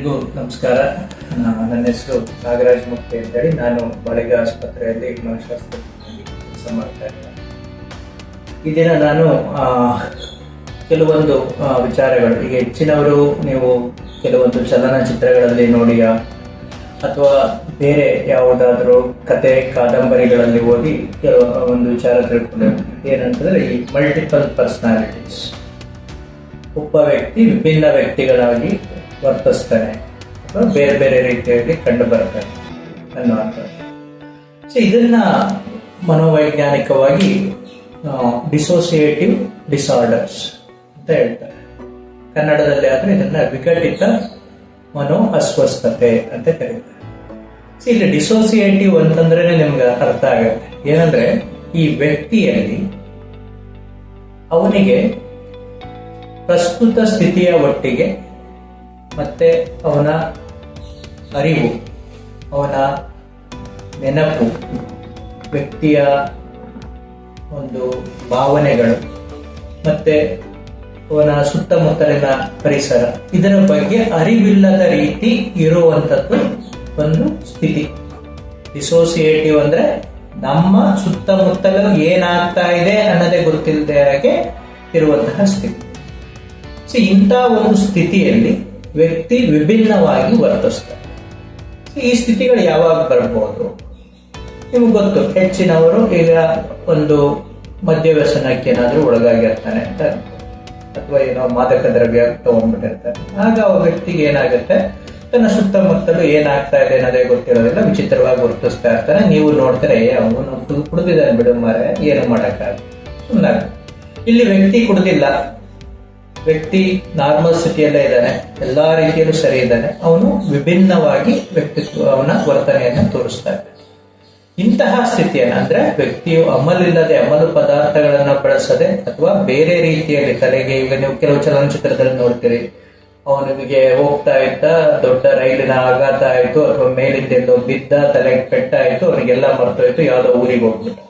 ಎಲ್ರಿಗೂ ನಮಸ್ಕಾರ. ನನ್ನ ಹೆಸರು ನಾಗರಾಜ್ ಮುಕ್ತಿ ಅಂತೇಳಿ ನಾನು ಬಾಳಿಗೆ ಆಸ್ಪತ್ರೆಯಲ್ಲಿ ಮನಃಶಾಸ್ತ್ರಜ್ಞನಾಗಿ ಕೆಲಸ ಮಾಡ್ತಾ ಇದ್ದೇನೆ. ಈ ದಿನ ನಾನು ಕೆಲವೊಂದು ವಿಚಾರಗಳು, ಈಗ ಹೆಚ್ಚಿನವರು ನೀವು ಕೆಲವೊಂದು ಚಲನಚಿತ್ರಗಳಲ್ಲಿ ನೋಡಿಯಾ ಅಥವಾ ಬೇರೆ ಯಾವುದಾದ್ರೂ ಕತೆ ಕಾದಂಬರಿಗಳಲ್ಲಿ ಓದಿ ಒಂದು ವಿಚಾರ ತಿಳ್ಕೊಂಡಿರ್ತೀವಿ. ಏನಂತಂದ್ರೆ ಈ ಮಲ್ಟಿಪಲ್ ಪರ್ಸನಾಲಿಟೀಸ್, ಒಬ್ಬ ವ್ಯಕ್ತಿ ವಿಭಿನ್ನ ವ್ಯಕ್ತಿಗಳಾಗಿ ವರ್ತಿಸ್ತಾನೆ ಅಥವಾ ಬೇರೆ ಬೇರೆ ರೀತಿಯಾಗಿ ಕಂಡು ಬರ್ತಾನೆ ಅನ್ನುವಂಥದ್ದು. ಸೊ ಇದನ್ನ ಮನೋವೈಜ್ಞಾನಿಕವಾಗಿ ಡಿಸೋಸಿಯೇಟಿವ್ ಡಿಸಾರ್ಡರ್ಸ್ ಅಂತ ಹೇಳ್ತಾರೆ. ಕನ್ನಡದಲ್ಲಿ ಆದ್ರೆ ಇದನ್ನ ವಿಘಟಿತ ಮನೋ ಅಸ್ವಸ್ಥತೆ ಅಂತ ಕರೀತಾರೆ. ಸೊ ಇಲ್ಲಿ ಡಿಸೋಸಿಯೇಟಿವ್ ಅಂತಂದ್ರೆ ನಿಮ್ಗೆ ಅರ್ಥ ಆಗುತ್ತೆ. ಏನಂದ್ರೆ ಈ ವ್ಯಕ್ತಿಯಲ್ಲಿ ಅವನಿಗೆ ಪ್ರಸ್ತುತ ಸ್ಥಿತಿಯ ಒಟ್ಟಿಗೆ ಮತ್ತೆ ಅವನ ಅರಿವು, ಅವನ ನೆನಪು, ವ್ಯಕ್ತಿಯ ಒಂದು ಭಾವನೆಗಳು ಮತ್ತೆ ಅವನ ಸುತ್ತಮುತ್ತಲಿನ ಪರಿಸರ, ಇದರ ಬಗ್ಗೆ ಅರಿವಿಲ್ಲದ ರೀತಿ ಇರುವಂಥದ್ದು ಒಂದು ಸ್ಥಿತಿ. ಡಿಸೋಸಿಯೇಟಿವ್ ಅಂದ್ರೆ ನಮ್ಮ ಸುತ್ತಮುತ್ತಲು ಏನಾಗ್ತಾ ಇದೆ ಅನ್ನೋದೇ ಗೊತ್ತಿಲ್ಲದೆ ಹಾಗೆ ಇರುವಂತಹ ಸ್ಥಿತಿ. ಸೊ ಇಂಥ ಒಂದು ಸ್ಥಿತಿಯಲ್ಲಿ ವ್ಯಕ್ತಿ ವಿಭಿನ್ನವಾಗಿ ವರ್ತಿಸ್ತಾರೆ. ಈ ಸ್ಥಿತಿಗಳು ಯಾವಾಗ ಬರ್ಬೋದು ನಿಮ್ಗೆ ಗೊತ್ತು. ಹೆಚ್ಚಿನವರು ಈಗ ಒಂದು ಮದ್ಯ ವ್ಯಸನಕ್ಕೆ ಏನಾದ್ರೂ ಒಳಗಾಗಿರ್ತಾನೆ ಅಂತ, ಅಥವಾ ಏನೋ ಮಾದಕ ದ್ರವ್ಯ ತಗೊಂಡ್ಬಿಟ್ಟಿರ್ತಾನೆ. ಆಗ ಆ ವ್ಯಕ್ತಿಗೆ ಏನಾಗುತ್ತೆ, ತನ್ನ ಸುತ್ತಮುತ್ತಲು ಏನಾಗ್ತಾ ಇದೆ ಅನ್ನೋದೇ ಗೊತ್ತಿರೋದಿಲ್ಲ, ವಿಚಿತ್ರವಾಗಿ ವರ್ತಿಸ್ತಾ ಇರ್ತಾನೆ. ನೀವು ನೋಡ್ತಾರೆ ಅವನು ಕುಡಿದಿದ್ದಾನೆ ಬಿಡು ಮಾರೆ, ಏನು ಮಾಡಕ್ಕಾಗಲ್ಲ, ಸುಮ್ಮನೆ. ಇಲ್ಲಿ ವ್ಯಕ್ತಿ ಕುಡಿದಿಲ್ಲ, ವ್ಯಕ್ತಿ ನಾರ್ಮಲ್ ಸ್ಥಿತಿಯಲ್ಲೇ ಇದ್ದಾನೆ, ಎಲ್ಲಾ ರೀತಿಯಲ್ಲೂ ಸರಿ ಇದ್ದಾನೆ, ಅವನು ವಿಭಿನ್ನವಾಗಿ ವ್ಯಕ್ತಿತ್ವ, ಅವನ ವರ್ತನೆಯನ್ನ ತೋರಿಸ್ತಾ ಇದ್ದಾನೆ. ಇಂತಹ ಸ್ಥಿತಿಯನ್ನ ಅಂದ್ರೆ ವ್ಯಕ್ತಿಯು ಅಮಲಿಲ್ಲದೆ, ಅಮಲು ಪದಾರ್ಥಗಳನ್ನ ಬಳಸದೆ ಅಥವಾ ಬೇರೆ ರೀತಿಯಲ್ಲಿ ತಲೆಗೆ, ಈಗ ನೀವು ಕೆಲವು ಚಲನಚಿತ್ರದಲ್ಲಿ ನೋಡ್ತೀರಿ, ಅವನಿಗೆ ಹೋಗ್ತಾ ಇದ್ದ ದೊಡ್ಡ ರೈಲಿನ ಆಘಾತ ಆಯ್ತು ಅಥವಾ ಮೇಲಿಂದ ಎಲ್ಲೋ ಬಿದ್ದ, ತಲೆಗೆ ಪೆಟ್ಟಾಯ್ತು, ಅವನಿಗೆಲ್ಲ ಮರ್ತೋಯ್ತು, ಯಾವ್ದೋ ಊರಿಗೆ ಹೋಗ್ಬಿಟ್ಟು,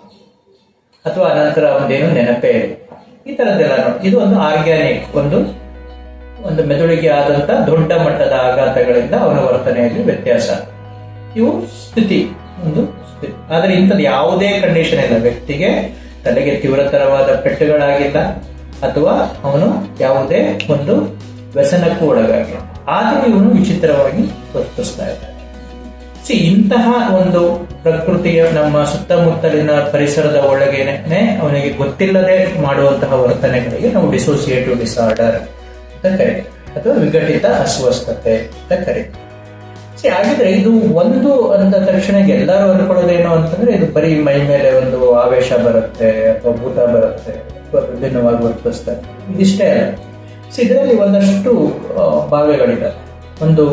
ಅಥವಾ ಅನಂತರ ಅವನದೇನು ನೆನಪೇ ಇಲ್ಲ. ಈ ತರದ್ದೆಲ್ಲ ನೋಡಿ, ಇದು ಒಂದು ಆರ್ಗ್ಯಾನಿಕ್, ಒಂದು ಮೆದುಳಿಗೆ ಆದಂತ ದೊಡ್ಡ ಮಟ್ಟದ ಆಘಾತಗಳಿಂದ ಅವನ ವರ್ತನೆಯಲ್ಲಿ ವ್ಯತ್ಯಾಸ. ಇವು ಸ್ಥಿತಿ, ಒಂದು ಸ್ಥಿತಿ. ಆದ್ರೆ ಇಂಥದ್ದು ಯಾವುದೇ ಕಂಡೀಷನ್ ಇಲ್ಲ. ವ್ಯಕ್ತಿಗೆ ತಲೆಗೆ ತೀವ್ರತರವಾದ ಪೆಟ್ಟುಗಳಾಗಿಲ್ಲ ಅಥವಾ ಅವನು ಯಾವುದೇ ಒಂದು ವ್ಯಸನಕ್ಕೂ ಒಳಗಾಗಿಲ್ಲ, ಆದ್ರೆ ಇವನು ವಿಚಿತ್ರವಾಗಿ ವರ್ತಿಸ್ತಾ ಇದ್ದಾನೆ. ಇಂತಹ ಒಂದು ಪ್ರಕೃತಿಯ ನಮ್ಮ ಸುತ್ತಮುತ್ತಲಿನ ಪರಿಸರದ ಒಳಗೇನೆ ಅವನಿಗೆ ಗೊತ್ತಿಲ್ಲದೆ ಮಾಡುವಂತಹ ವರ್ತನೆಗಳಿಗೆ ನಾವು ಡಿಸೋಸಿಯೇಟಿವ್ ಡಿಸಾರ್ಡರ್ ಅಂತ ಕರೀತೀವಿ, ಅಥವಾ ವಿಘಟಿತ ಅಸ್ವಸ್ಥತೆ ಅಂತ ಕರೀತೀವಿ. ಹಾಗಿದ್ರೆ ಇದು ಒಂದು ಅಂದ ತಕ್ಷಣ ಎಲ್ಲರೂ ಅನ್ಕೊಳ್ಳೋದೇನು ಅಂತಂದ್ರೆ, ಇದು ಬರೀ ಮೈ ಮೇಲೆ ಒಂದು ಆವೇಶ ಬರುತ್ತೆ ಅಥವಾ ಭೂತ ಬರುತ್ತೆ ಅಥವಾ ವಿಭಿನ್ನವಾಗಿ ವರ್ತಿಸ್ತಾರೆ, ಇದಿಷ್ಟೇ ಅಲ್ಲ. ಇದರಲ್ಲಿ ಒಂದಷ್ಟು ಭಾಗಗಳಿದೆ. ಒಂದು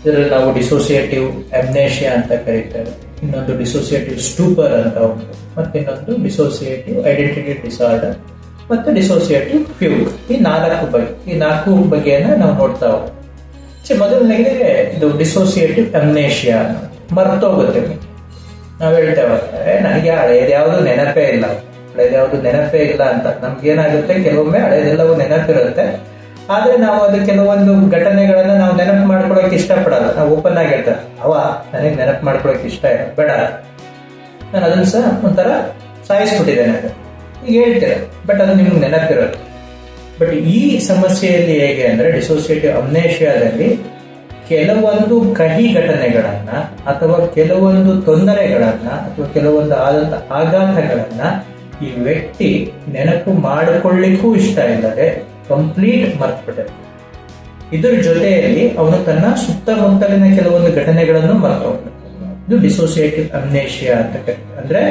ಇದರಲ್ಲಿ ನಾವು ಡಿಸೋಸಿಯೇಟಿವ್ ಅಮ್ನೇಷಿಯಾ ಅಂತ ಕರೀತೇವೆ, ಇನ್ನೊಂದು ಡಿಸೋಸಿಯೇಟಿವ್ ಸ್ಟೂಪರ್ ಅಂತ ಉಂಟು, ಮತ್ತೆ ಇನ್ನೊಂದು ಡಿಸೋಸಿಯೇಟಿವ್ ಐಡೆಂಟಿಟಿ ಡಿಸಾರ್ಡರ್, ಮತ್ತೆ ಡಿಸೋಸಿಯೇಟಿವ್ ಫ್ಯೂಗ್. ಈ ನಾಲ್ಕು ಬಗೆಯನ್ನ ನಾವು ನೋಡ್ತಾ ಹೋಗ್ತೀವಿ. ಮೊದಲನೇಗೆ ಇದು ಡಿಸೋಸಿಯೇಟಿವ್ ಅಮ್ನೇಷಿಯಾ, ಮರ್ತೋಗುತ್ತೆ. ನಾವ್ ಹೇಳ್ತೇವೆ ನನಗೆ ಹಳೇದ್ಯಾವುದು ನೆನಪೇ ಇಲ್ಲ ಅಂತ. ನಮ್ಗೇನಾಗುತ್ತೆ, ಕೆಲವೊಮ್ಮೆ ಹಳೇದೆಲ್ಲವೂ ನೆನಪಿರುತ್ತೆ, ಆದ್ರೆ ನಾವು ಅದು ಕೆಲವೊಂದು ಘಟನೆಗಳನ್ನ ನಾವು ನೆನಪು ಮಾಡ್ಕೊಳಕ್ ಇಷ್ಟಪಡಲ್ಲ. ನಾವು ಓಪನ್ ಆಗಿ ಹೇಳ್ತಾರೆ, ನನಗೆ ನೆನಪು ಮಾಡ್ಕೊಳಕ್ ಇಷ್ಟ ಇಲ್ಲ, ಬೇಡ, ನಾನು ಅದನ್ನ ಸಹ ಒಂಥರ ಸಾಯಿಸ್ಬಿಟ್ಟಿದ್ದೇನೆ ಅದು ಈಗ ಹೇಳ್ತೀರ, ಬಟ್ ಅದು ನಿಮ್ಗೆ ನೆನಪಿರುತ್ತೆ. ಬಟ್ ಈ ಸಮಸ್ಯೆಯಲ್ಲಿ ಹೇಗೆ ಅಂದ್ರೆ, ಡಿಸೋಸಿಯೇಟಿವ್ ಅಮ್ನೇಷಿಯಾದಲ್ಲಿ ಕೆಲವೊಂದು ಕಹಿ ಘಟನೆಗಳನ್ನ ಅಥವಾ ಕೆಲವೊಂದು ತೊಂದರೆಗಳನ್ನ ಅಥವಾ ಕೆಲವೊಂದು ಆದಂತ ಆಘಾತಗಳನ್ನ ಈ ವ್ಯಕ್ತಿ ನೆನಪು ಮಾಡಿಕೊಳ್ಳಿಕ್ಕೂ ಇಷ್ಟ ಇಲ್ಲದೆ ಕಂಪ್ಲೀಟ್ ಮರ್ತ್ಬಿಟ್ಟೆ. ಇದ್ರ ಜೊತೆಯಲ್ಲಿ ಅವನು ತನ್ನ ಸುತ್ತಮುತ್ತಲಿನ ಕೆಲವೊಂದು ಘಟನೆಗಳನ್ನು ಮರ್ತೋಗ್ಬಿಡ್ತಾನೆ. ಇದು ಡಿಸೋಸಿಯೇಟಿವ್ ಅಮ್ನೇಷಿಯಾ ಅಂತ ಕರೀತಾರೆ. ಅಂದ್ರೆ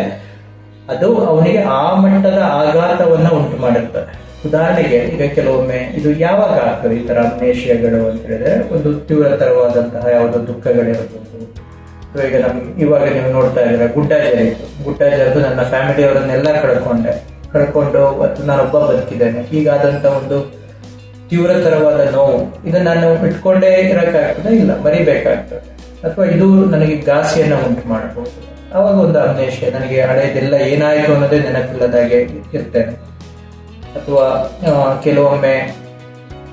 ಅದು ಅವನಿಗೆ ಆ ಮಟ್ಟದ ಆಘಾತವನ್ನ ಉಂಟು ಮಾಡಿರ್ತದೆ. ಉದಾಹರಣೆಗೆ, ಈಗ ಕೆಲವೊಮ್ಮೆ ಇದು ಯಾವಾಗ ಆಗ್ತದೆ ಈ ತರ ಅಮ್ನೇಷಿಯಾಗಳು ಅಂತ ಹೇಳಿದ್ರೆ, ಒಂದು ತೀವ್ರತರವಾದಂತಹ ಯಾವುದೋ ದುಃಖಗಳಿರಬಹುದು. ಈಗ ನಮ್ಗೆ ಇವಾಗ ನೀವು ನೋಡ್ತಾ ಇದ್ದೀರಾ, ಗುಡ್ಡ ಜರಿದು ನನ್ನ ಫ್ಯಾಮಿಲಿಯವರನ್ನೆಲ್ಲ ಕಳ್ಕೊಂಡು ನಾನೊಬ್ಬ ಬದುಕಿದ್ದೇನೆ, ಹೀಗಾದಂತ ಒಂದು ತೀವ್ರತರವಾದ ನೋವು, ಇದನ್ನ ನಾನು ಇಟ್ಕೊಂಡೇ ಇರಕ್ಕಾಗ್ತದೆ, ಇಲ್ಲ ಮರಿಬೇಕಾಗ್ತದೆ, ಅಥವಾ ಇದು ನನಗೆ ಘಾಸಿಯನ್ನ ಉಂಟು ಮಾಡಬಹುದು. ಅವಾಗ ಒಂದು ಅಮ್ನೇಷಿಯಾ, ನನಗೆ ಹಳೆಯದೆಲ್ಲ ಏನಾಯ್ತು ಅನ್ನೋದೇ ನೆನಪಿಲ್ಲದಾಗೆ ಇರ್ತೇನೆ. ಅಥವಾ ಕೆಲವೊಮ್ಮೆ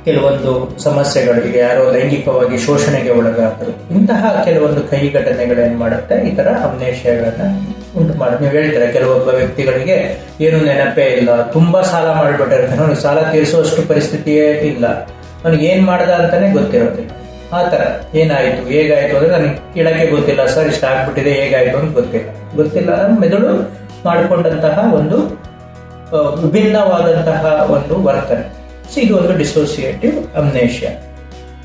ಕೆಲವೊಂದು ಸಮಸ್ಯೆಗಳು, ಈಗ ಯಾರೋ ಲೈಂಗಿಕವಾಗಿ ಶೋಷಣೆಗೆ ಒಳಗಾದರು, ಇಂತಹ ಕೆಲವೊಂದು ಕಹಿ ಘಟನೆಗಳೇನ್ ಮಾಡುತ್ತೆ ಈ ತರ ಅಮ್ನೇಷಿಯಾಗಳನ್ನ ಉಂಟು ಮಾಡುತ್ತೆ. ನೀವು ಹೇಳ್ತೀರಾ ಕೆಲವೊಬ್ಬ ವ್ಯಕ್ತಿಗಳಿಗೆ ಏನು ನೆನಪೇ ಇಲ್ಲ, ತುಂಬಾ ಸಾಲ ಮಾಡಿಬಿಟ್ಟಿರ್ತಾನೆ, ಅವ್ನಿಗೆ ಸಾಲ ತೀರಿಸುವಷ್ಟು ಪರಿಸ್ಥಿತಿಯೇ ಇಲ್ಲ, ಅವ್ನಿಗೆ ಏನ್ ಮಾಡ್ದ ಅಂತಾನೆ ಗೊತ್ತಿರೋದಿಲ್ಲ. ಆ ತರ ಏನಾಯ್ತು ಹೇಗಾಯ್ತು ಅಂದ್ರೆ ನನಗೆ ಇಡಕ್ಕೆ ಗೊತ್ತಿಲ್ಲ ಸರ್, ಇಷ್ಟ ಆಗ್ಬಿಟ್ಟಿದೆ, ಹೇಗಾಯ್ತು ಅಂತ ಗೊತ್ತಿಲ್ಲ ಮೆದುಳು ಮಾಡಿಕೊಂಡಂತಹ ಒಂದು ವಿಭಿನ್ನವಾದಂತಹ ಒಂದು ವರ್ತನೆ. ಸೊ ಇದು ಒಂದು ಡಿಸೋಸಿಯೇಟಿವ್ ಅಮ್ನೇಷಿಯಾ.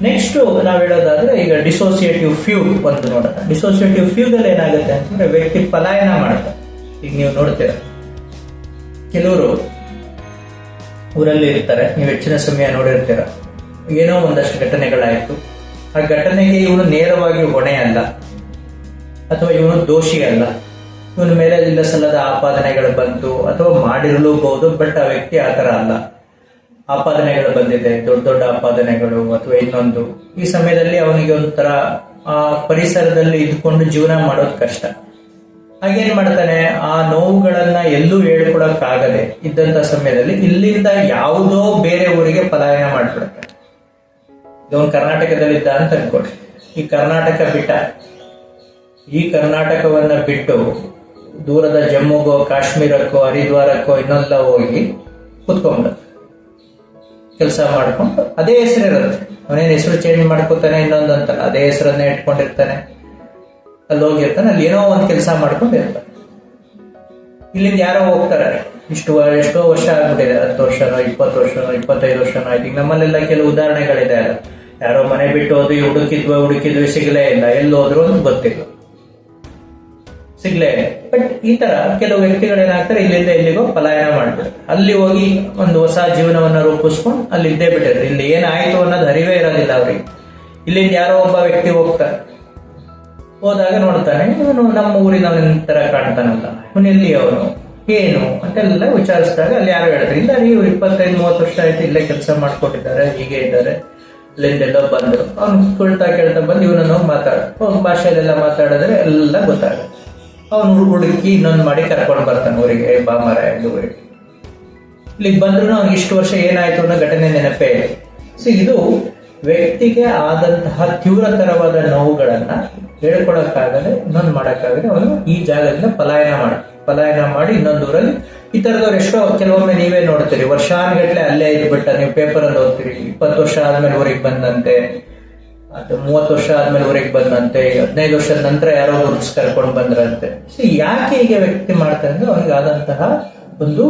ನೆಕ್ಸ್ಟ್ ನಾವ್ ಹೇಳೋದಾದ್ರೆ ಈಗ ಡಿಸೋಸಿಯೇಟಿವ್ ಫ್ಯೂಗ್ ಒಂದು ನೋಡೋಣ. ಡಿಸೋಸಿಯೇಟಿವ್ ಫ್ಯೂಗ್ ಅಲ್ಲಿ ಏನಾಗುತ್ತೆ ಅಂತಂದ್ರೆ ವ್ಯಕ್ತಿ ಪಲಾಯನ ಮಾಡ್ತಾರೆ. ಈಗ ನೀವು ನೋಡ್ತೀರ ಕೆಲವರು ಊರಲ್ಲಿ ಇರ್ತಾರೆ, ನೀವು ಹೆಚ್ಚಿನ ಸಮಯ ನೋಡಿರ್ತೀರ, ಏನೋ ಒಂದಷ್ಟು ಘಟನೆಗಳಾಯ್ತು, ಆ ಘಟನೆಗೆ ಇವನು ನೇರವಾಗಿ ಹೊಣೆ ಅಲ್ಲ ಅಥವಾ ಇವನು ದೋಷಿ ಅಲ್ಲ, ಇವನ ಮೇಲೆ ಇಲ್ಲ ಸಲ್ಲದ ಆಪಾದನೆಗಳು ಬಂತು ಅಥವಾ ಮಾಡಿರಲೂಬಹುದು, ಬಟ್ ಆ ವ್ಯಕ್ತಿ ಆತರ ಅಲ್ಲ, ಆಪಾದನೆಗಳು ಬಂದಿದೆ, ದೊಡ್ಡ ದೊಡ್ಡ ಆಪಾದನೆಗಳು ಅಥವಾ ಇನ್ನೊಂದು, ಈ ಸಮಯದಲ್ಲಿ ಅವನಿಗೆ ಒಂಥರ ಆ ಪರಿಸರದಲ್ಲಿ ಇದ್ಕೊಂಡು ಜೀವನ ಮಾಡೋದು ಕಷ್ಟ. ಹಾಗೇನ್ ಮಾಡ್ತಾನೆ, ಆ ನೋವುಗಳನ್ನ ಎಲ್ಲೂ ಹೇಳ್ಕೊಳಕ್ಕಾಗದೆ ಇದ್ದಂತ ಸಮಯದಲ್ಲಿ ಇಲ್ಲಿಂದ ಯಾವುದೋ ಬೇರೆ ಊರಿಗೆ ಪಲಾಯನ ಮಾಡ್ಬಿಡುತ್ತೆ. ಇವನು ಕರ್ನಾಟಕದಲ್ಲಿದ್ದ ಅಂತ ಅನ್ಕೊಳ್ಳಿ, ಈ ಕರ್ನಾಟಕವನ್ನ ಬಿಟ್ಟು ದೂರದ ಜಮ್ಮುಗೋ ಕಾಶ್ಮೀರಕ್ಕೋ ಹರಿದ್ವಾರಕ್ಕೋ ಇನ್ನೊಂದ ಹೋಗಿ ಕುತ್ಕೊಂಡ ಕೆಲಸ ಮಾಡ್ಕೊಂಡು ಅದೇ ಹೆಸರಿರುತ್ತೆ, ಅವನೇನ್ ಹೆಸರು ಚೇಂಜ್ ಮಾಡ್ಕೊತಾನೆ ಇನ್ನೊಂದು ಅಂತ ಅದೇ ಹೆಸರನ್ನೇ ಇಟ್ಕೊಂಡಿರ್ತಾನೆ, ಅಲ್ಲಿ ಹೋಗಿರ್ತಾನೆ, ಅಲ್ಲಿ ಏನೋ ಒಂದು ಕೆಲಸ ಮಾಡ್ಕೊಂಡಿರ್ತಾನೆ. ಇಲ್ಲಿಂದ ಯಾರೋ ಹೋಗ್ತಾರೆ, ಎಷ್ಟೋ ವರ್ಷ ಆಗ್ಬಿಟ್ಟಿದೆ, 10 ವರ್ಷನೋ 20 ವರ್ಷನೋ 25 ವರ್ಷನೋ ಆಯ್ತು. ಈಗ ನಮ್ಮಲ್ಲೆಲ್ಲ ಕೆಲವು ಉದಾಹರಣೆಗಳಿದೆ, ಅಲ್ಲ ಯಾರೋ ಮನೆ ಬಿಟ್ಟು ಹೋದ್ವಿ, ಹುಡುಕಿದ್ವಿ ಸಿಗ್ಲೇ ಇಲ್ಲ, ಎಲ್ಲಿ ಹೋದ್ರು ಅಂತ ಗೊತ್ತಿಲ್ಲ, ಸಿಗ್ಲೇ ಇಲ್ಲ. ಬಟ್ ಈ ತರ ಕೆಲವು ವ್ಯಕ್ತಿಗಳೇನಾಗ್ತಾರೆ, ಇಲ್ಲಿಂದ ಇಲ್ಲಿಗೋ ಪಲಾಯನ ಮಾಡ್ತಾರೆ, ಅಲ್ಲಿ ಹೋಗಿ ಒಂದು ಹೊಸ ಜೀವನವನ್ನ ರೂಪಿಸ್ಕೊಂಡು ಅಲ್ಲಿ ಇದ್ದೇ ಬಿಟ್ಟಿರ್ತಾರೆ. ಇಲ್ಲಿ ಏನಾಯ್ತು ಅನ್ನೋದು ಅರಿವೇ ಇರೋದಿಲ್ಲ ಅವ್ರಿಗೆ. ಇಲ್ಲಿಂದ ಯಾರೋ ಒಬ್ಬ ವ್ಯಕ್ತಿ ಹೋಗ್ತಾರೆ, ಹೋದಾಗ ನೋಡ್ತಾನೆ ಇವನು ನಮ್ಮ ಊರಿನವನ ತರ ಕಾಣ್ತಾನಲ್ಲ, ಇವನು ಎಲ್ಲಿ ಅವನು ಏನು ಅಂತೆಲ್ಲ ವಿಚಾರಿಸಿದಾಗ ಅಲ್ಲಿ ಯಾರೋ ಹೇಳ್ತಾರೆ, ಇಲ್ಲ ನೀವು 25-30 ವರ್ಷ ಆಯ್ತು ಇಲ್ಲೇ ಕೆಲಸ ಮಾಡ್ಕೊಟ್ಟಿದ್ದಾರೆ, ಹೀಗೆ ಇದ್ದಾರೆ, ಅಲ್ಲಿಂದೆಲ್ಲ ಬಂದ್ರು. ಅವ್ನು ಕೇಳ್ತಾ ಬಂದು ಇವನನ್ನು ಭಾಷೆಯಲ್ಲೆಲ್ಲ ಮಾತಾಡಿದ್ರೆ ಎಲ್ಲ ಗೊತ್ತಾಗುತ್ತೆ. ಅವನು ಹುಡುಕಿ ಇನ್ನೊಂದು ಮಾಡಿ ಕರ್ಕೊಂಡು ಬರ್ತಾನೆ ಊರಿಗೆ, ಬಾಮರ ಎಂದು ಊರಿಗೆ. ಇಲ್ಲಿಗೆ ಬಂದ್ರು ಅವ್ನಿಗೆ ಇಷ್ಟು ವರ್ಷ ಏನಾಯ್ತು ಅನ್ನೋ ಘಟನೆ ನೆನಪೇ ಇದೆ. ಸೊ ಇದು ವ್ಯಕ್ತಿಗೆ ಆದಂತಹ ತೀವ್ರತರವಾದ ನೋವುಗಳನ್ನ ಹೇಳ್ಕೊಳಕ್ಕಾಗದೆ ಇನ್ನೊಂದು ಮಾಡಕ್ಕಾಗದೆ ಅವನು ಈ ಜಾಗದಿಂದ ಪಲಾಯನ ಮಾಡಿ ಇನ್ನೊಂದು ಊರಲ್ಲಿ. ಈ ತರದವ್ರು ಎಷ್ಟೋ ಕೆಲವೊಮ್ಮೆ ನೀವೇ ನೋಡ್ತೀರಿ, ವರ್ಷಾನುಗಟ್ಲೆ ಅಲ್ಲೇ ಇದ್ಬಿಟ್ಟ, ನೀವು ಪೇಪರ್ ಅಲ್ಲಿ ಓದ್ತೀರಿ, 20 ವರ್ಷ ಆದ್ಮೇಲೆ ಊರಿಗೆ ಬಂದಂತೆ, ಅದು 30 ವರ್ಷ ಆದ್ಮೇಲೆ ಊರಿಗೆ ಬಂದಂತೆ, 15 ವರ್ಷದ ನಂತರ ಯಾರೋ ಗುರುತಿಸ್ ಕರ್ಕೊಂಡು ಬಂದ್ರಂತೆ. ಸೊ ಯಾಕೆ ಹೀಗೆ ವ್ಯಕ್ತಿ ಮಾಡ್ತಾನೆ ಅಂದ್ರೆ ಅವನಿಗೆ ಆದಂತಹ ಒಂದು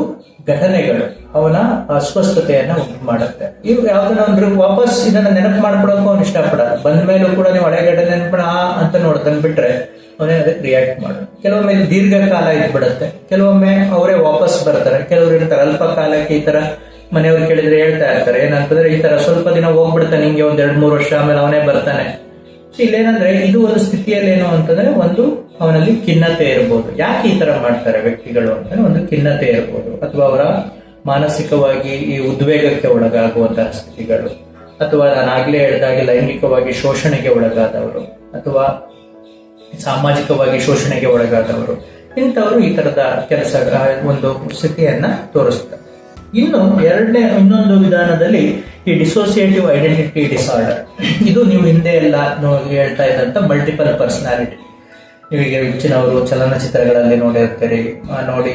ಘಟನೆಗಳು ಅವನ ಅಸ್ವಸ್ಥತೆಯನ್ನ ಉಂಟು ಮಾಡುತ್ತೆ. ಇವು ಯಾವ್ದನ್ನ ಒಂದು ವಾಪಸ್ ಇದನ್ನ ನೆನಪು ಮಾಡ್ಕೊಳಕ್ಕೂ ಅವ್ನು ಇಷ್ಟಪಡಲ್ಲ. ಬಂದ ಮೇಲೂ ಕೂಡ ನೀವು ಹಳೆ ಘಟನೆ ನೆನಪಡ ಅಂತ ನೋಡ್ತಾನೆ ಬಿಟ್ರೆ ಅವನೇ ಅದಕ್ಕೆ ರಿಯಾಕ್ಟ್ ಮಾಡೋದು. ಕೆಲವೊಮ್ಮೆ ದೀರ್ಘಕಾಲ ಇದ್ಬಿಡುತ್ತೆ, ಕೆಲವೊಮ್ಮೆ ಅವರೇ ವಾಪಸ್ ಬರ್ತಾರೆ. ಕೆಲವರು ಇರ್ತಾರೆ ಅಲ್ಪ ಕಾಲಕ್ಕೆ ಈ ತರ ಮನೆಯವ್ರು ಕೇಳಿದ್ರೆ ಹೇಳ್ತಾ ಇರ್ತಾರೆ, ಏನಂತಂದ್ರೆ ಈ ತರ ಸ್ವಲ್ಪ ದಿನ ಹೋಗ್ಬಿಡ್ತಾನೆ, ನಿಮ್ಗೆ ಒಂದ್ 2-3 ವರ್ಷ ಆಮೇಲೆ ಅವನೇ ಬರ್ತಾನೆ. ಸೊ ಇಲ್ಲೇನಂದ್ರೆ ಇದು ಒಂದು ಸ್ಥಿತಿಯಲ್ಲಿ ಏನು ಅಂತಂದ್ರೆ ಒಂದು ಅವನಲ್ಲಿ ಖಿನ್ನತೆ ಇರ್ಬೋದು. ಯಾಕೆ ಈ ತರ ಮಾಡ್ತಾರೆ ವ್ಯಕ್ತಿಗಳು ಅಂತಂದ್ರೆ ಒಂದು ಖಿನ್ನತೆ ಇರ್ಬೋದು, ಅಥವಾ ಅವರ ಮಾನಸಿಕವಾಗಿ ಈ ಉದ್ವೇಗಕ್ಕೆ ಒಳಗಾಗುವಂತಹ ಸ್ಥಿತಿಗಳು, ಅಥವಾ ನಾನು ಆಗ್ಲೇ ಹೇಳಿದಾಗೆ ಲೈಂಗಿಕವಾಗಿ ಶೋಷಣೆಗೆ ಒಳಗಾದವರು ಅಥವಾ ಸಾಮಾಜಿಕವಾಗಿ ಶೋಷಣೆಗೆ ಒಳಗಾದವರು, ಇಂಥವರು ಈ ತರದ ಕೆಲಸ ಒಂದು ಸ್ಥಿತಿಯನ್ನ ತೋರಿಸ್ತಾರೆ. ಇನ್ನು ಇನ್ನೊಂದು ವಿಧಾನದಲ್ಲಿ ಈ ಡಿಸೋಸಿಯೇಟಿವ್ ಐಡೆಂಟಿಟಿ ಡಿಸಾರ್ಡರ್, ಇದು ನೀವು ಹಿಂದೆ ಎಲ್ಲ ಹೇಳ್ತಾ ಇದ್ದಂತ ಮಲ್ಟಿಪಲ್ ಪರ್ಸನಾಲಿಟಿ. ನೀವೀಗ ಹೆಚ್ಚಿನವರು ಚಲನಚಿತ್ರಗಳಲ್ಲಿ ನೋಡಿರ್ತೀರಿ, ನೋಡಿ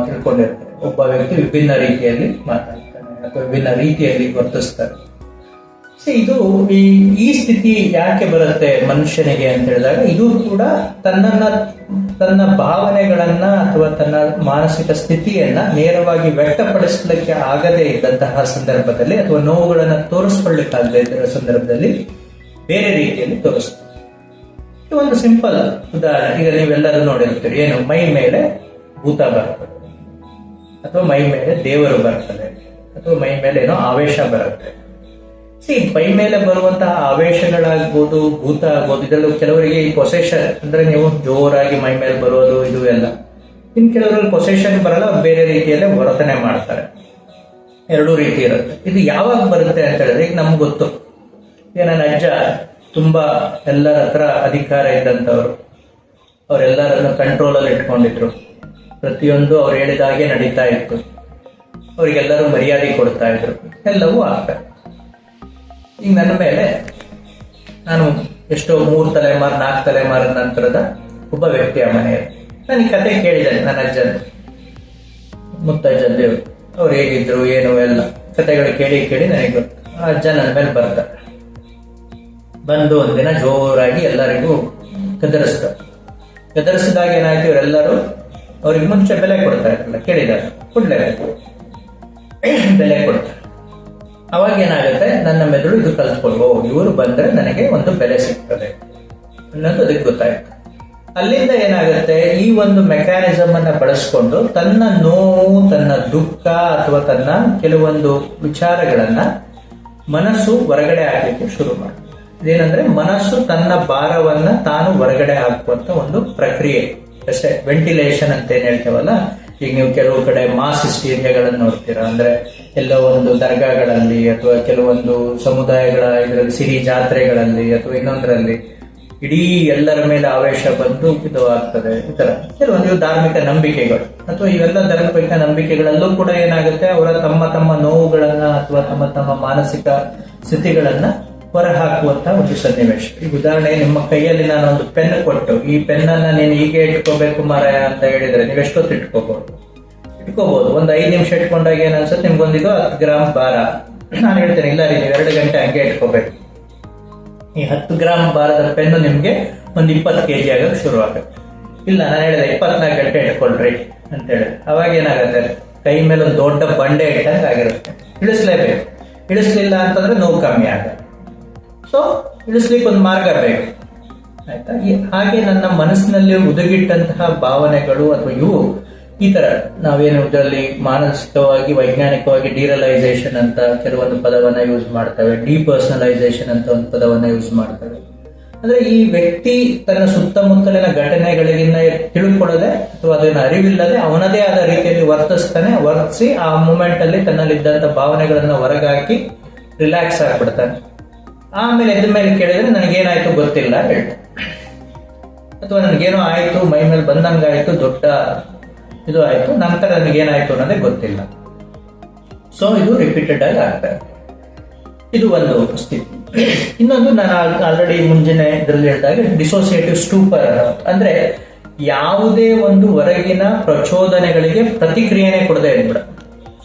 ತಿಳ್ಕೊಂಡಿರ್ತಾರೆ, ಒಬ್ಬ ವ್ಯಕ್ತಿ ವಿಭಿನ್ನ ರೀತಿಯಲ್ಲಿ ಮಾತಾಡ್ತಾನೆ ಅಥವಾ ವಿಭಿನ್ನ ರೀತಿಯಲ್ಲಿ ವರ್ತಿಸ್ತಾರೆ. ಇದು ಈ ಸ್ಥಿತಿ ಯಾಕೆ ಬರುತ್ತೆ ಮನುಷ್ಯನಿಗೆ ಅಂತ ಹೇಳಿದಾಗ, ಇದು ಕೂಡ ತನ್ನ ಭಾವನೆಗಳನ್ನ ಅಥವಾ ತನ್ನ ಮಾನಸಿಕ ಸ್ಥಿತಿಯನ್ನ ನೇರವಾಗಿ ವ್ಯಕ್ತಪಡಿಸಲಿಕ್ಕೆ ಆಗದೇ ಇದ್ದಂತಹ ಸಂದರ್ಭದಲ್ಲಿ ಅಥವಾ ನೋವುಗಳನ್ನ ತೋರಿಸ್ಕೊಳ್ಳಿಕ್ಕಾಗದೇ ಇದ್ದ ಸಂದರ್ಭದಲ್ಲಿ ಬೇರೆ ರೀತಿಯಲ್ಲಿ ತೋರಿಸ್ತಾರೆ. ಇದು ಒಂದು ಸಿಂಪಲ್ ಉದಾಹರಣೆ. ಈಗ ನೀವೆಲ್ಲರೂ ನೋಡಿರ್ತೀರಿ, ಏನು ಮೈ ಮೇಲೆ ಭೂತ ಬರ್ತದೆ, ಅಥವಾ ಮೈ ಮೇಲೆ ದೇವರು ಬರ್ತದೆ, ಅಥವಾ ಮೈ ಮೇಲೆ ಏನೋ ಆವೇಶ ಬರುತ್ತೆ. ಮೈ ಮೇಲೆ ಬರುವಂತಹ ಆವೇಶಗಳಾಗ್ಬೋದು, ಭೂತ ಆಗ್ಬೋದು, ಇದರಲ್ಲೂ ಕೆಲವರಿಗೆ ಈ ಪೊಸೆಷನ್ ಅಂದ್ರೆ ನೀವು ಜೋರಾಗಿ ಮೈ ಮೇಲೆ ಬರೋದು ಇದು ಎಲ್ಲ. ಇನ್ನು ಕೆಲವರಲ್ಲಿ ಪೊಸೆಷನ್ ಬರಲ್ಲ, ಬೇರೆ ರೀತಿಯಲ್ಲೇ ವರ್ತನೆ ಮಾಡ್ತಾರೆ. ಎರಡೂ ರೀತಿ ಇರುತ್ತೆ. ಇದು ಯಾವಾಗ ಬರುತ್ತೆ ಅಂತ ಹೇಳಿದ್ರೆ, ಈಗ ನಮ್ಗೆ ಗೊತ್ತು, ಈಗ ನನ್ನ ಅಜ್ಜ ತುಂಬಾ ಎಲ್ಲರ ಹತ್ರ ಅಧಿಕಾರ ಇದ್ದಂಥವ್ರು, ಅವರೆಲ್ಲರನ್ನು ಕಂಟ್ರೋಲಲ್ಲಿ ಇಟ್ಕೊಂಡಿದ್ರು, ಪ್ರತಿಯೊಂದು ಅವ್ರು ಹೇಳಿದ ಹಾಗೆ ನಡೀತಾ ಇತ್ತು, ಅವರಿಗೆಲ್ಲರೂ ಮರ್ಯಾದೆ ಕೊಡ್ತಾ ಇದ್ರು, ಎಲ್ಲವೂ ಆಗ್ತದೆ. ಈಗ ನನ್ನ ಮೇಲೆ ನಾನು ಎಷ್ಟೋ 3 ತಲೆಮಾರು 4 ತಲೆಮಾರಿನ ನಂತರದ ಒಬ್ಬ ವ್ಯಕ್ತಿಯ ಮನೆಯಲ್ಲಿ ನಾನು ಈ ಕತೆ ಕೇಳಿದ್ದೇನೆ. ನನ್ನ ಅಜ್ಜನ ಮುತ್ತಜ್ಜಂದೇವ್ರು ಅವ್ರು ಹೇಗಿದ್ರು ಏನು ಎಲ್ಲ ಕತೆಗಳು ಕೇಳಿ ನನಗೆ ಗೊತ್ತು. ಆ ಅಜ್ಜ ನನ್ನ ಮೇಲೆ ಬರ್ತಾರೆ. ಬಂದು ಒಂದಿನ ಜೋರಾಗಿ ಎಲ್ಲರಿಗೂ ಗದರಿಸಿದಾಗ ಏನಾಯ್ತು, ಇವರೆಲ್ಲರೂ ಅವ್ರಿಗೆ ಮುಂಚೆ ಬೆಲೆ ಕೊಡ್ತಾ ಇರಲಿಲ್ಲ, ಕೇಳಿದ್ದಾರೆ, ಕೊಡ್ಲೇಬೇಕು, ಬೆಲೆ ಕೊಡ್ತಾರೆ. ಅವಾಗ ಏನಾಗುತ್ತೆ, ನನ್ನ ಮೆದುಳು ಇದು ಕಲ್ತ್ಕೊಂಡು ಇವರು ಬಂದ್ರೆ ನನಗೆ ಒಂದು ಬೆಲೆ ಸಿಗ್ತದೆ ಅನ್ನೋದು ಅದಕ್ಕೆ ಗೊತ್ತಾಯ್ತು. ಅಲ್ಲಿಂದ ಏನಾಗುತ್ತೆ, ಈ ಒಂದು ಮೆಕ್ಯಾನಿಸಮ್ ಅನ್ನ ಬಳಸ್ಕೊಂಡು ತನ್ನ ನೋವು, ತನ್ನ ದುಃಖ ಅಥವಾ ತನ್ನ ಕೆಲವೊಂದು ವಿಚಾರಗಳನ್ನ ಮನಸ್ಸು ಹೊರಗಡೆ ಹಾಕ್ಲಿಕ್ಕೆ ಶುರು ಮಾಡುತ್ತೆ. ಇದೇನಂದ್ರೆ ಮನಸ್ಸು ತನ್ನ ಭಾರವನ್ನ ತಾನು ಹೊರಗಡೆ ಹಾಕುವಂತ ಒಂದು ಪ್ರಕ್ರಿಯೆ ಅಷ್ಟೇ. ವೆಂಟಿಲೇಷನ್ ಅಂತ ಏನ್ ಹೇಳ್ತೇವಲ್ಲ, ಈಗ ನೀವು ಕೆಲವು ಕಡೆ ಮಾಸ್ ಹಿಸ್ಟೀರಿಯಾಗಳನ್ನು ನೋಡ್ತೀರಾ, ಅಂದ್ರೆ ಎಲ್ಲೋ ಒಂದು ದರ್ಗಾಗಳಲ್ಲಿ ಅಥವಾ ಕೆಲವೊಂದು ಸಮುದಾಯಗಳ ಇದರಲ್ಲಿ ಸಿರಿ ಜಾತ್ರೆಗಳಲ್ಲಿ ಅಥವಾ ಇನ್ನೊಂದರಲ್ಲಿ ಇಡೀ ಎಲ್ಲರ ಮೇಲೆ ಆವೇಶ ಬಂದು ಇದು ಆಗ್ತದೆ. ಈ ತರ ಕೆಲವೊಂದು ಧಾರ್ಮಿಕ ನಂಬಿಕೆಗಳು ಅಥವಾ ಇವೆಲ್ಲ ಧಾರ್ಮಿಕ ನಂಬಿಕೆಗಳಲ್ಲೂ ಕೂಡ ಏನಾಗುತ್ತೆ, ಅವರ ತಮ್ಮ ನೋವುಗಳನ್ನ ಅಥವಾ ತಮ್ಮ ಮಾನಸಿಕ ಸ್ಥಿತಿಗಳನ್ನ ಹೊರಹಾಕುವಂತ ಒಂದು ಸನ್ನಿವೇಶ. ಈಗ ಉದಾಹರಣೆ, ನಿಮ್ಮ ಕೈಯಲ್ಲಿ ನಾನು ಒಂದು ಪೆನ್ ಕೊಟ್ಟು ಈ ಪೆನ್ನನ್ನ ನೀನು ಹೀಗೆ ಇಟ್ಕೋಬೇಕು ಮಾರಾಯ ಅಂತ ಹೇಳಿದ್ರೆ ನೀವು ಎಷ್ಟೊತ್ತು ಇಟ್ಕೋಬಹುದು. ಒಂದು 5 ನಿಮಿಷ ಇಟ್ಕೊಂಡಾಗ ಏನ್ ಅನ್ಸುತ್ತೆ, ನಿಮ್ಗೊಂದಿದು 10 ಗ್ರಾಮ್ ಭಾರ. ನಾನು ಹೇಳ್ತೇನೆ, ಇಲ್ಲ ರೀ, ನೀವು 2 ಗಂಟೆ ಹಂಗೆ ಇಟ್ಕೋಬೇಕು. ಈ 10 ಗ್ರಾಮ್ ಭಾರದ ಪೆನ್ನು ನಿಮ್ಗೆ ಒಂದು 20 kg ಆಗಕ್ಕೆ ಶುರು ಆಗುತ್ತೆ. ಇಲ್ಲ, ನಾನು ಹೇಳಿದೆ 24 ಗಂಟೆ ಇಟ್ಕೊಳ್ರಿ ಅಂತ ಹೇಳಿ. ಅವಾಗ ಏನಾಗುತ್ತೆ, ಕೈ ಮೇಲೆ ಒಂದು ದೊಡ್ಡ ಬಂಡೆ ಇಟ್ಟಂಗೆ ಆಗಿರುತ್ತೆ. ಇಳಿಸ್ಲೇಬೇಕು. ಇಳಿಸ್ಲಿಲ್ಲ ಅಂತಂದ್ರೆ ನೋವು ಕಮ್ಮಿ ಆಗುತ್ತೆ. ಸೊ ಇಳಿಸ್ಲಿಕ್ಕೆ ಒಂದು ಮಾರ್ಗ ಬೇಕು, ಆಯ್ತಾ. ಹಾಗೆ ನನ್ನ ಮನಸ್ಸಿನಲ್ಲಿ ಉದುಗಿಟ್ಟಂತಹ ಭಾವನೆಗಳು ಅಥವಾ ಇವು ಈ ತರ ನಾವೇನು ಇದರಲ್ಲಿ ಮಾನಸಿಕವಾಗಿ ವೈಜ್ಞಾನಿಕವಾಗಿ ಡಿರಲೈಸೇಷನ್ ಅಂತ ಕೆಲವೊಂದು ಪದವನ್ನ ಯೂಸ್ ಮಾಡ್ತೇವೆ, ಡಿಪರ್ಸನಲೈಸೇಷನ್ ಅಂತ ಒಂದು ಪದವನ್ನ ಯೂಸ್ ಮಾಡ್ತೇವೆ. ಅಂದ್ರೆ ಈ ವ್ಯಕ್ತಿ ತನ್ನ ಸುತ್ತಮುತ್ತಲಿನ ಘಟನೆಗಳಿಗಿಂತ ತಿಳ್ಕೊಳ್ಳದೆ ಅಥವಾ ಅದನ್ನ ಅರಿವಿಲ್ಲದೆ ಅವನದೇ ಆದ ರೀತಿಯಲ್ಲಿ ವರ್ತಿಸಿ ಆ ಮೂಮೆಂಟ್ ಅಲ್ಲಿ ತನ್ನಲ್ಲಿದ್ದಂತ ಭಾವನೆಗಳನ್ನ ಹೊರಗಾಕಿ ರಿಲ್ಯಾಕ್ಸ್ ಆಗ್ಬಿಡ್ತಾನೆ. ಆಮೇಲೆ ಎದ್ದ ಮೇಲೆ ಕೇಳಿದ್ರೆ ನನಗೇನಾಯ್ತು ಗೊತ್ತಿಲ್ಲ ಹೇಳ್ತಾರೆ, ಅಥವಾ ನನಗೇನೋ ಆಯ್ತು, ಮೈ ಮೇಲೆ ಬಂದಂಗಾಯ್ತು, ದೊಡ್ಡ ಇದು ಆಯ್ತು, ನಂತರ ನನಗೇನಾಯ್ತು ಅನ್ನೋದೇ ಗೊತ್ತಿಲ್ಲ. ಸೊ ಇದು ರಿಪೀಟೆಡ್ ಆಗಿ ಆಗ್ತದೆ. ಇದು ಒಂದು ಸ್ಥಿತಿ. ಇನ್ನೊಂದು, ನಾನು ಆಲ್ರೆಡಿ ಮುಂಜಾನೆ ಇದರಲ್ಲಿ ಹೇಳಿದಾಗ ಡಿಸೋಸಿಯೇಟಿವ್ ಸ್ಟೂಪರ್ ಅಂದ್ರೆ ಯಾವುದೇ ಒಂದು ಹೊರಗಿನ ಪ್ರಚೋದನೆಗಳಿಗೆ ಪ್ರತಿಕ್ರಿಯೆನೇ ಕೊಡದೆ ಇದ್ಬಿಡ.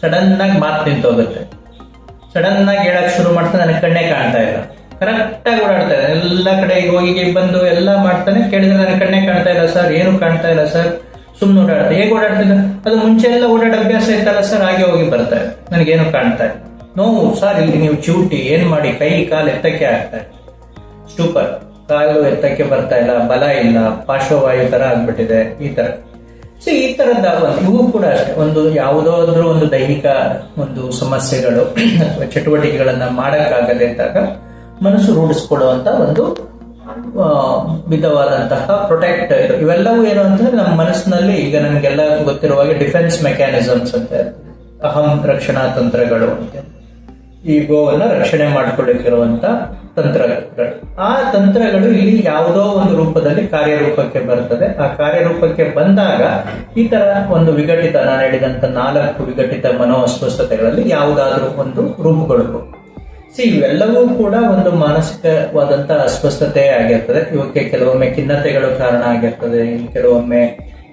ಸಡನ್ ಆಗಿ ಮಾತು ನಿಂತೋಗುತ್ತೆ, ಸಡನ್ ಆಗಿ ಹೇಳಕ್ ಶುರು ಮಾಡ್ತಾನೆ, ನನಗೆ ಕಣ್ಣೇ ಕಾಣ್ತಾ ಇಲ್ಲ, ಕರೆಕ್ಟ್ ಆಗಿ ಓಡಾಡ್ತಾ ಇದೆ, ಎಲ್ಲ ಕಡೆ ಹೋಗಿ ಬಂದು ಎಲ್ಲ ಮಾಡ್ತಾನೆ. ಕೇಳಿದ್ರೆ ನನಗೆ ಕಣ್ಣೇ ಕಾಣ್ತಾ ಇಲ್ಲ ಸರ್, ಏನು ಕಾಣ್ತಾ ಇಲ್ಲ ಸರ್, ಸುಮ್ಮನೆ ಓಡಾಡ್ತಾ. ಹೇಗೆ ಓಡಾಡ್ತಿದ್ದ, ಅದು ಮುಂಚೆ ಎಲ್ಲ ಓಡಾಡೋ ಅಭ್ಯಾಸ ಇತ್ತಲ್ಲ ಸರ್, ಹಾಗೆ ಹೋಗಿ ಬರ್ತಾ ಇದೆ, ನನಗೇನು ಕಾಣ್ತಾ ಇಲ್ಲ. ನೋವು ಸರ್, ಇಲ್ಲಿ ನೀವು ಚೂಟಿ ಏನ್ ಮಾಡಿ ಕೈ ಕಾಲು ಎತ್ತಕ್ಕೆ ಆಗ್ತಾ ಇದೆ, ಸ್ಟೂಪರ್, ಕಾಲು ಎತ್ತಕ್ಕೆ ಬರ್ತಾ ಇಲ್ಲ, ಬಲ ಇಲ್ಲ, ಪಾರ್ಶ್ವವಾಯು ತರ ಆಗ್ಬಿಟ್ಟಿದೆ, ಈ ತರ. ಸೊ ಈ ತರದ ಇವು ಕೂಡ ಅಷ್ಟೇ, ಒಂದು ಯಾವುದಾದ್ರೂ ಒಂದು ದೈಹಿಕ ಒಂದು ಸಮಸ್ಯೆಗಳು ಅಥವಾ ಚಟುವಟಿಕೆಗಳನ್ನ ಮಾಡಕ್ಕಾಗದೆ ಇದ್ದಾಗ ಮನಸ್ಸು ರೂಢಿಸ್ಕೊಳ್ಳುವಂತ ಒಂದು ವಿಧವಾದಂತಹ ಪ್ರೊಟೆಕ್ಟ್ ಇವೆಲ್ಲವೂ ಏನು ಅಂತಂದ್ರೆ ನಮ್ಮ ಮನಸ್ಸಿನಲ್ಲಿ ಈಗ ನಮಗೆಲ್ಲ ಗೊತ್ತಿರುವಾಗ ಡಿಫೆನ್ಸ್ ಮೆಕ್ಯಾನಿಸಮ್ಸ್ ಅಂತ, ಅಹಂ ರಕ್ಷಣಾ ತಂತ್ರಗಳು ಅಂತ, ಈ ಗೋವನ್ನ ರಕ್ಷಣೆ ಮಾಡ್ಕೊಳ್ಳಿಕ್ಕಿರುವಂತ ತಂತ್ರಗಳು. ಆ ತಂತ್ರಗಳು ಇಲ್ಲಿ ಯಾವುದೋ ಒಂದು ರೂಪದಲ್ಲಿ ಕಾರ್ಯರೂಪಕ್ಕೆ ಬರ್ತದೆ. ಆ ಕಾರ್ಯರೂಪಕ್ಕೆ ಬಂದಾಗ ಈ ತರ ಒಂದು ವಿಘಟಿತ, ನಾನು ಹೇಳಿದಂತ 4 ವಿಘಟಿತ ಮನೋ ಅಸ್ವಸ್ಥತೆಗಳಲ್ಲಿ ಯಾವುದಾದ್ರೂ ಒಂದು ರೂಪುಗಳು. ಇವೆಲ್ಲವೂ ಕೂಡ ಒಂದು ಮಾನಸಿಕವಾದಂತಹ ಅಸ್ವಸ್ಥತೆ ಆಗಿರ್ತದೆ. ಇವಕ್ಕೆ ಕೆಲವೊಮ್ಮೆ ಖಿನ್ನತೆಗಳು ಕಾರಣ ಆಗಿರ್ತದೆ, ಕೆಲವೊಮ್ಮೆ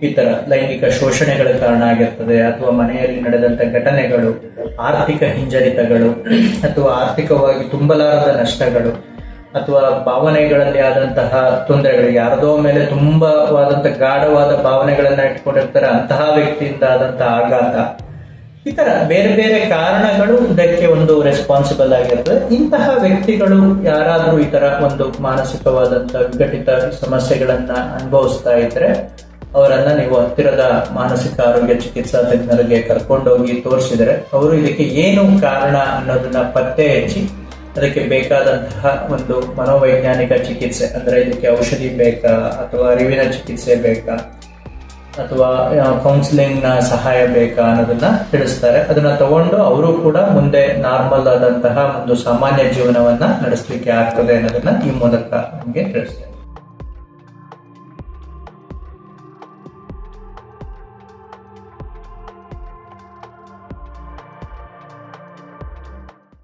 ಈ ತರ ಲೈಂಗಿಕ ಶೋಷಣೆಗಳ ಕಾರಣ ಆಗಿರ್ತದೆ, ಅಥವಾ ಮನೆಯಲ್ಲಿ ನಡೆದಂತ ಘಟನೆಗಳು, ಆರ್ಥಿಕ ಹಿಂಜರಿತಗಳು, ಅಥವಾ ಆರ್ಥಿಕವಾಗಿ ತುಂಬಲಾರದ ನಷ್ಟಗಳು, ಅಥವಾ ಭಾವನೆಗಳಲ್ಲಿ ಆದಂತಹ ತೊಂದರೆಗಳು. ಯಾರದೋ ಮೇಲೆ ತುಂಬವಾದಂತ ಗಾಢವಾದ ಭಾವನೆಗಳನ್ನ ಇಟ್ಕೊಂಡಿರ್ತಾರೆ, ಅಂತಹ ವ್ಯಕ್ತಿಯಿಂದ ಆದಂತಹ ಆಘಾತ, ಈ ತರ ಬೇರೆ ಬೇರೆ ಕಾರಣಗಳು ಇದಕ್ಕೆ ಒಂದು ರೆಸ್ಪಾನ್ಸಿಬಲ್ ಆಗಿರ್ತದೆ. ಇಂತಹ ವ್ಯಕ್ತಿಗಳು ಯಾರಾದ್ರೂ ಈ ತರ ಒಂದು ಮಾನಸಿಕವಾದಂತಹ ವಿಘಟಿತ ಸಮಸ್ಯೆಗಳನ್ನ ಅನುಭವಿಸ್ತಾ ಇದ್ರೆ ಅವರನ್ನ ನೀವು ಹತ್ತಿರದ ಮಾನಸಿಕ ಆರೋಗ್ಯ ಚಿಕಿತ್ಸಾ ತಜ್ಞರಿಗೆ ಕರ್ಕೊಂಡೋಗಿ ತೋರಿಸಿದರೆ ಅವರು ಇದಕ್ಕೆ ಏನು ಕಾರಣ ಅನ್ನೋದನ್ನ ಪತ್ತೆ ಹಚ್ಚಿ ಅದಕ್ಕೆ ಬೇಕಾದಂತಹ ಒಂದು ಮನೋವೈಜ್ಞಾನಿಕ ಚಿಕಿತ್ಸೆ, ಅಂದ್ರೆ ಇದಕ್ಕೆ ಔಷಧಿ ಬೇಕಾ ಅಥವಾ ಅರಿವಿನ ಚಿಕಿತ್ಸೆ ಬೇಕಾ ಅಥವಾ ಕೌನ್ಸಿಲಿಂಗ್ ನ ಸಹಾಯ ಬೇಕಾ ಅನ್ನೋದನ್ನ ತಿಳಿಸ್ತಾರೆ. ಅದನ್ನ ತಗೊಂಡು ಅವರು ಕೂಡ ಮುಂದೆ ನಾರ್ಮಲ್ ಆದಂತಹ ಒಂದು ಸಾಮಾನ್ಯ ಜೀವನವನ್ನ ನಡೆಸಲಿಕ್ಕೆ ಆಗ್ತದೆ ಅನ್ನೋದನ್ನ ಈ ಮೂಲಕ ನಮಗೆ ತಿಳಿಸ್ತಾರೆ.